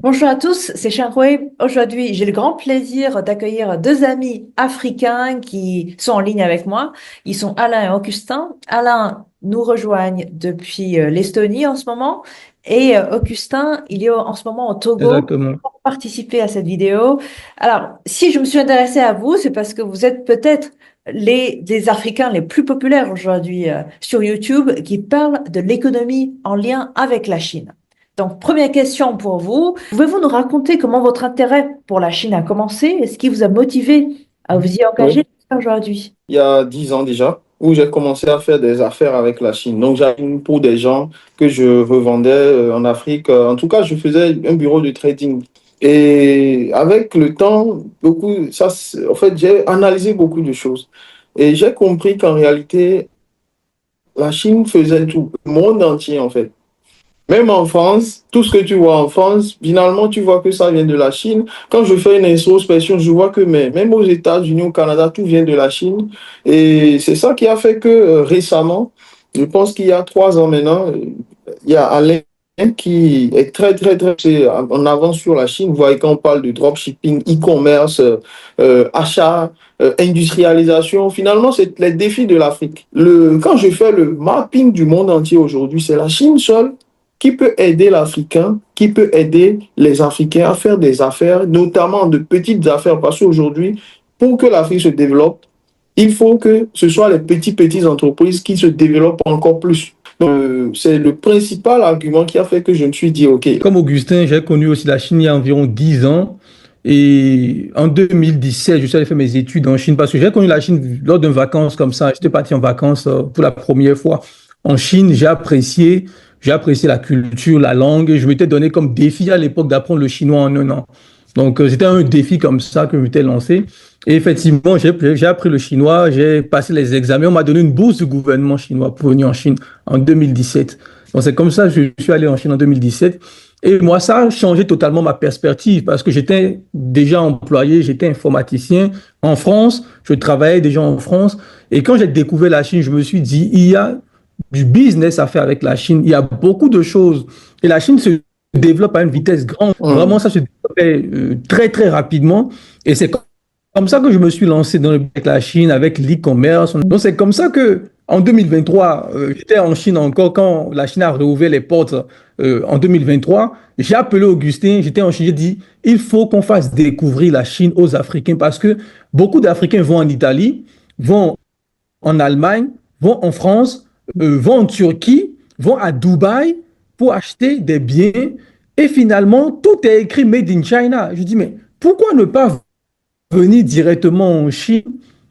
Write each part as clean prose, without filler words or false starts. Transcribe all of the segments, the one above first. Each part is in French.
Bonjour à tous, c'est Shankwe. Aujourd'hui, j'ai le grand plaisir d'accueillir deux amis africains qui sont en ligne avec moi. Ils sont Alain et Augustin. Alain nous rejoigne depuis l'Estonie en ce moment et Augustin, il est en ce moment au Togo Exactement. pour participer à cette vidéo. Alors, si je me suis intéressée à vous, c'est parce que vous êtes peut-être les Africains les plus populaires aujourd'hui sur YouTube qui parlent de l'économie en lien avec la Chine. Donc, première question pour vous. Pouvez-vous nous raconter comment votre intérêt pour la Chine a commencé et ce qui vous a motivé à vous y Oui, engager aujourd'hui? il y a 10 ans déjà, où j'ai commencé à faire des affaires avec la Chine. Donc, j'avais pour des gens que je revendais en Afrique. En tout cas, je faisais un bureau de trading. Et avec le temps, en fait, j'ai analysé beaucoup de choses. Et j'ai compris qu'en réalité, la Chine faisait tout, le monde entier, en fait. Même en France, tout ce que tu vois en France, finalement, tu vois que ça vient de la Chine. Quand je fais une introspection, je vois que même aux États-Unis, au Canada, tout vient de la Chine. Et c'est ça qui a fait que récemment, je pense qu'il y a 3 ans maintenant, il y a Alain qui est très en avance sur la Chine. Vous voyez, quand on parle de dropshipping, e-commerce, achat, industrialisation, finalement, c'est les défis de l'Afrique. Quand je fais le mapping du monde entier aujourd'hui, c'est la Chine seule qui peut aider l'Africain, qui peut aider les Africains à faire des affaires, notamment de petites affaires, parce qu'aujourd'hui, pour que l'Afrique se développe, il faut que ce soit les petites entreprises qui se développent encore plus. Donc, c'est le principal argument qui a fait que je me suis dit, OK. Comme Augustin, j'ai connu aussi la Chine il y a environ 10 ans. Et en 2017, je suis allé faire mes études en Chine parce que j'ai connu la Chine lors d'une vacances comme ça. J'étais parti en vacances pour la première fois en Chine. J'ai apprécié la culture, la langue. Et je m'étais donné comme défi à l'époque d'apprendre le chinois en un an. Donc, c'était un défi comme ça que je m'étais lancé. Et effectivement, j'ai appris le chinois, j'ai passé les examens. On m'a donné une bourse du gouvernement chinois pour venir en Chine en 2017. Donc, c'est comme ça que je suis allé en Chine en 2017. Et moi, ça a changé totalement ma perspective parce que j'étais déjà employé, j'étais informaticien en France, je travaillais déjà en France. Et quand j'ai découvert la Chine, je me suis dit, il y a du business à faire avec la Chine. Il y a beaucoup de choses. Et la Chine se développe à une vitesse grande. Vraiment, ça se développait très rapidement. Et c'est comme ça que je me suis lancé avec la Chine, avec l'e-commerce. Donc, c'est comme ça que en 2023, j'étais en Chine encore quand la Chine a réouvert les portes en 2023. J'ai appelé Augustin, j'étais en Chine, j'ai dit, il faut qu'on fasse découvrir la Chine aux Africains parce que beaucoup d'Africains vont en Italie, vont en Allemagne, vont en France, vont en Turquie, vont à Dubaï pour acheter des biens et finalement, tout est écrit Made in China. Je dis, mais pourquoi ne pas venir directement en Chine?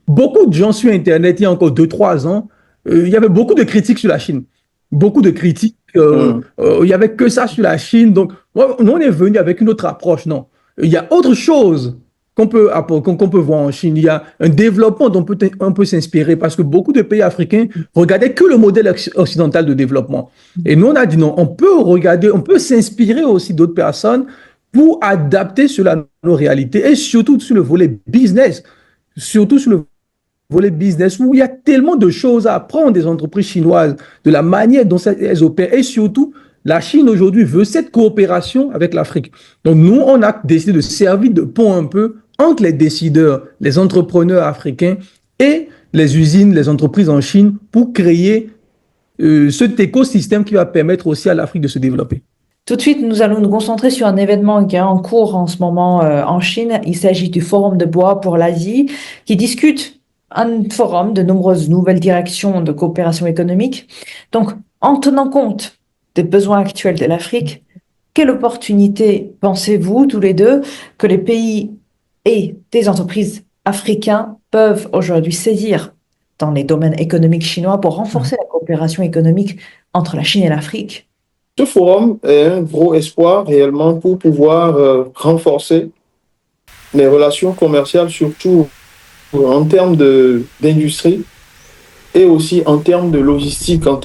Beaucoup de gens sur Internet, il y a encore 2, 3 ans, il y avait beaucoup de critiques sur la Chine. Beaucoup de critiques. Il n'y avait que ça sur la Chine. Donc, nous, on est venu avec une autre approche. Non. Il y a autre chose qu'on peut voir en Chine. Il y a un développement dont on peut s'inspirer parce que beaucoup de pays africains regardaient que le modèle occidental de développement. Et nous, on a dit non, on peut regarder, on peut s'inspirer aussi d'autres personnes pour adapter cela à nos réalités et surtout sur le volet business. Surtout sur le volet business où il y a tellement de choses à apprendre des entreprises chinoises, de la manière dont elles opèrent et surtout, la Chine aujourd'hui veut cette coopération avec l'Afrique. Donc nous, on a décidé de servir de pont un peu entre les décideurs, les entrepreneurs africains et les usines, les entreprises en Chine pour créer cet écosystème qui va permettre aussi à l'Afrique de se développer. Tout de suite, nous allons nous concentrer sur un événement qui est en cours en ce moment en Chine. Il s'agit du Forum de bois pour l'Asie qui discute un forum de nombreuses nouvelles directions de coopération économique. Donc, en tenant compte des besoins actuels de l'Afrique, quelle opportunité pensez-vous tous les deux que les pays et des entreprises africains peuvent aujourd'hui saisir dans les domaines économiques chinois pour renforcer la coopération économique entre la Chine et l'Afrique? Ce forum est un gros espoir réellement pour pouvoir renforcer les relations commerciales, surtout en termes d'industrie et aussi en termes de logistique, en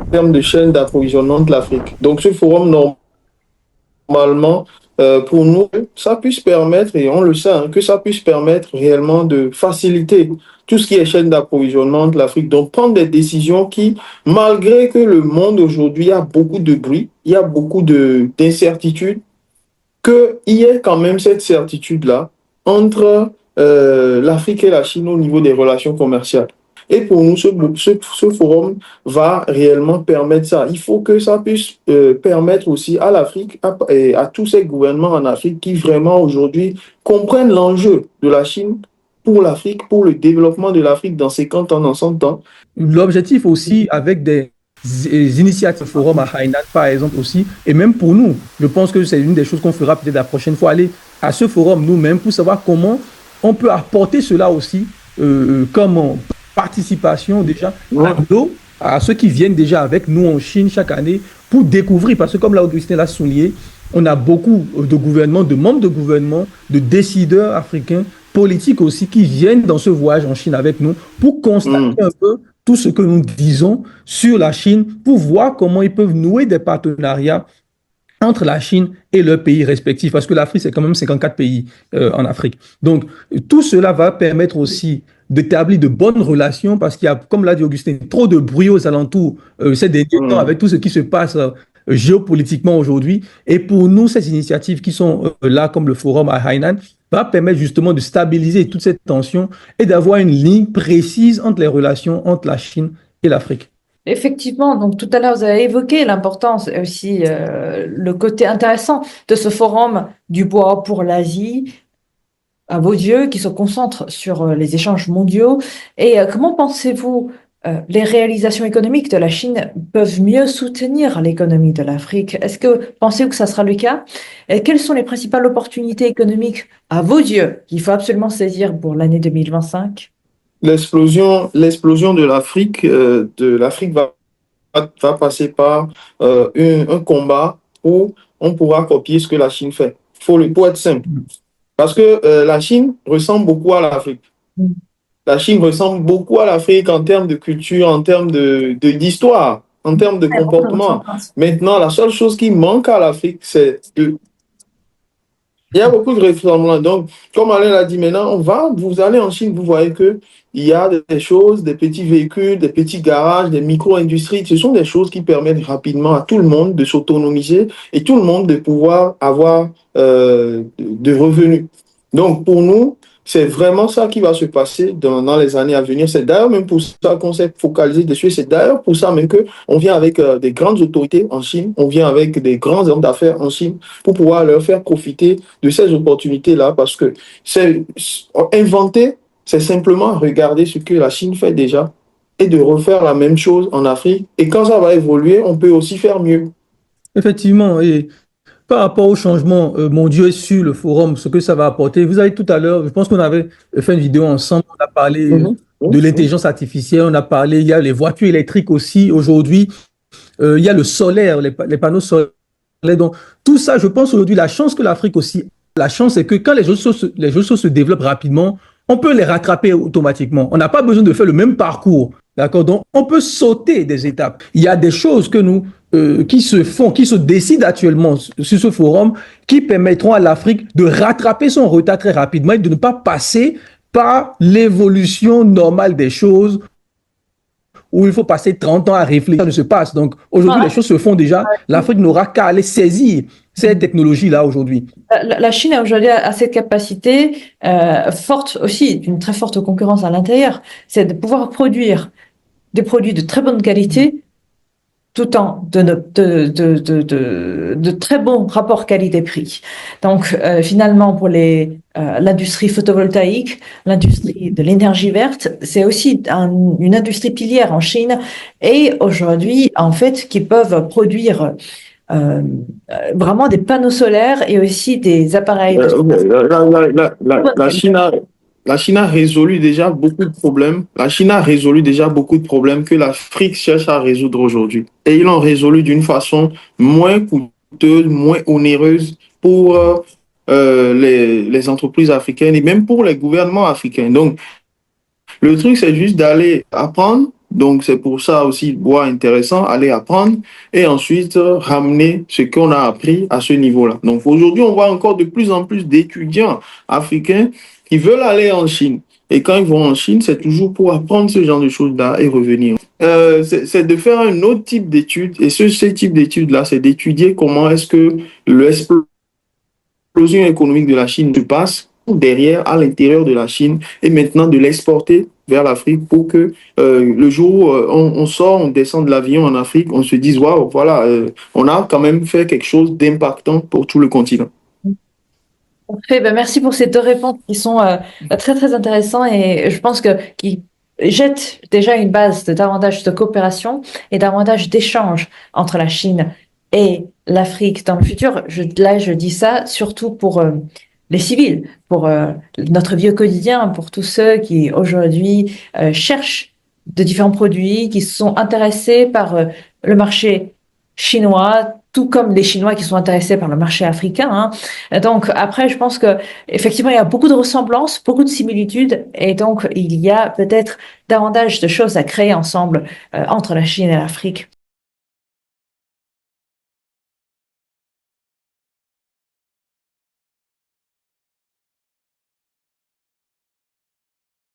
termes de chaîne d'approvisionnement de l'Afrique. Donc ce forum, normalement, pour nous, ça puisse permettre, et on le sait, hein, que ça puisse permettre réellement de faciliter tout ce qui est chaîne d'approvisionnement de l'Afrique. Donc prendre des décisions qui, malgré que le monde aujourd'hui a beaucoup de bruit, il y a beaucoup d'incertitudes, qu'il y ait quand même cette certitude-là entre l'Afrique et la Chine au niveau des relations commerciales. Et pour nous, ce forum va réellement permettre ça. Il faut que ça puisse permettre aussi à l'Afrique et à tous ces gouvernements en Afrique qui vraiment aujourd'hui comprennent l'enjeu de la Chine pour l'Afrique, pour le développement de l'Afrique dans 50 ans, dans 100 ans. L'objectif aussi, avec des initiatives forum à Hainan, par exemple, aussi, et même pour nous, je pense que c'est une des choses qu'on fera peut-être la prochaine fois, aller à ce forum nous-mêmes pour savoir comment on peut apporter cela aussi comme participation déjà à ceux qui viennent déjà avec nous en Chine chaque année pour découvrir, parce que comme l'Augustin l'a souligné, on a beaucoup de gouvernements, de membres de gouvernements, de décideurs africains, politiques aussi, qui viennent dans ce voyage en Chine avec nous pour constater un peu tout ce que nous disons sur la Chine, pour voir comment ils peuvent nouer des partenariats entre la Chine et leurs pays respectifs, parce que l'Afrique, c'est quand même 54 pays en Afrique. Donc, tout cela va permettre aussi d'établir de bonnes relations, parce qu'il y a, comme l'a dit Augustin, trop de bruit aux alentours ces derniers temps avec tout ce qui se passe géopolitiquement aujourd'hui. Et pour nous, ces initiatives qui sont là, comme le forum à Hainan, va permettre justement de stabiliser toute cette tension et d'avoir une ligne précise entre les relations entre la Chine et l'Afrique. Effectivement, donc tout à l'heure, vous avez évoqué l'importance et aussi le côté intéressant de ce forum du bois pour l'Asie, à vos yeux, qui se concentre sur les échanges mondiaux. Et comment pensez-vous les réalisations économiques de la Chine peuvent mieux soutenir l'économie de l'Afrique? Est-ce que pensez-vous que ça sera le cas? Et quelles sont les principales opportunités économiques, à vos yeux, qu'il faut absolument saisir pour l'année 2025? L'explosion de l'Afrique va passer par un combat où on pourra copier ce que la Chine fait. Pour être simple. Parce que la Chine ressemble beaucoup à l'Afrique. La Chine ressemble beaucoup à l'Afrique en termes de culture, en termes d'histoire, en termes de comportement. Maintenant, la seule chose qui manque à l'Afrique, c'est de... Il y a beaucoup de ressemblances. Donc, comme Alain l'a dit maintenant, vous allez en Chine, vous voyez qu'il y a des choses, des petits véhicules, des petits garages, des micro-industries. Ce sont des choses qui permettent rapidement à tout le monde de s'autonomiser et tout le monde de pouvoir avoir de revenus. Donc, pour nous, c'est vraiment ça qui va se passer dans les années à venir. C'est d'ailleurs même pour ça qu'on s'est focalisé dessus. C'est d'ailleurs pour ça même qu'on vient avec des grandes autorités en Chine, on vient avec des grands hommes d'affaires en Chine pour pouvoir leur faire profiter de ces opportunités-là, parce que c'est inventer, c'est simplement regarder ce que la Chine fait déjà et de refaire la même chose en Afrique. Et quand ça va évoluer, on peut aussi faire mieux. Effectivement, et par rapport aux changements mondiaux sur le forum, ce que ça va apporter, vous avez tout à l'heure, je pense qu'on avait fait une vidéo ensemble, on a parlé de l'intelligence artificielle, on a parlé, il y a les voitures électriques aussi aujourd'hui, il y a le solaire, les panneaux solaires. Donc, tout ça, je pense aujourd'hui, la chance que l'Afrique aussi, la chance, c'est que quand les choses se développent rapidement, on peut les rattraper automatiquement. On n'a pas besoin de faire le même parcours. D'accord? Donc, on peut sauter des étapes. Il y a des choses que qui se font, qui se décident actuellement sur ce forum, qui permettront à l'Afrique de rattraper son retard très rapidement et de ne pas passer par l'évolution normale des choses où il faut passer 30 ans à réfléchir, ça ne se passe. Donc, aujourd'hui, les choses se font déjà. L'Afrique n'aura qu'à aller saisir ces technologies-là aujourd'hui. La Chine, aujourd'hui, a cette capacité forte aussi, d'une très forte concurrence à l'intérieur, c'est de pouvoir produire des produits de très bonne qualité, tout en de très bons rapports qualité-prix. Donc, finalement, pour l'industrie photovoltaïque, l'industrie de l'énergie verte, c'est aussi une industrie pilière en Chine, et aujourd'hui, en fait, qui peuvent produire vraiment des panneaux solaires et aussi des appareils. La Chine a résolu déjà beaucoup de problèmes. La Chine a résolu déjà beaucoup de problèmes que l'Afrique cherche à résoudre aujourd'hui. Et ils l'ont résolu d'une façon moins coûteuse, moins onéreuse pour les entreprises africaines et même pour les gouvernements africains. Donc, le truc, c'est juste d'aller apprendre. Donc, c'est pour ça aussi le bois intéressant, aller apprendre et ensuite ramener ce qu'on a appris à ce niveau-là. Donc, aujourd'hui, on voit encore de plus en plus d'étudiants africains qui veulent aller en Chine. Et quand ils vont en Chine, c'est toujours pour apprendre ce genre de choses-là et revenir. C'est de faire un autre type d'études. Et ce type d'études-là, c'est d'étudier comment est-ce que l'explosion économique de la Chine se passe derrière, à l'intérieur de la Chine, et maintenant de l'exporter vers l'Afrique pour que le jour où on sort, on descend de l'avion en Afrique, on se dise, waouh, voilà, on a quand même fait quelque chose d'impactant pour tout le continent. Parfait. Ben, merci pour ces deux réponses qui sont très très intéressantes et je pense que qui jettent déjà une base de davantage de coopération et davantage d'échanges entre la Chine et l'Afrique dans le futur. Là, je dis ça surtout pour les civils, pour notre vie au quotidien, pour tous ceux qui aujourd'hui cherchent de différents produits, qui sont intéressés par le marché chinois, tout comme les Chinois qui sont intéressés par le marché africain, hein. Donc après, je pense que effectivement, il y a beaucoup de ressemblances, beaucoup de similitudes, et donc il y a peut-être davantage de choses à créer ensemble entre la Chine et l'Afrique.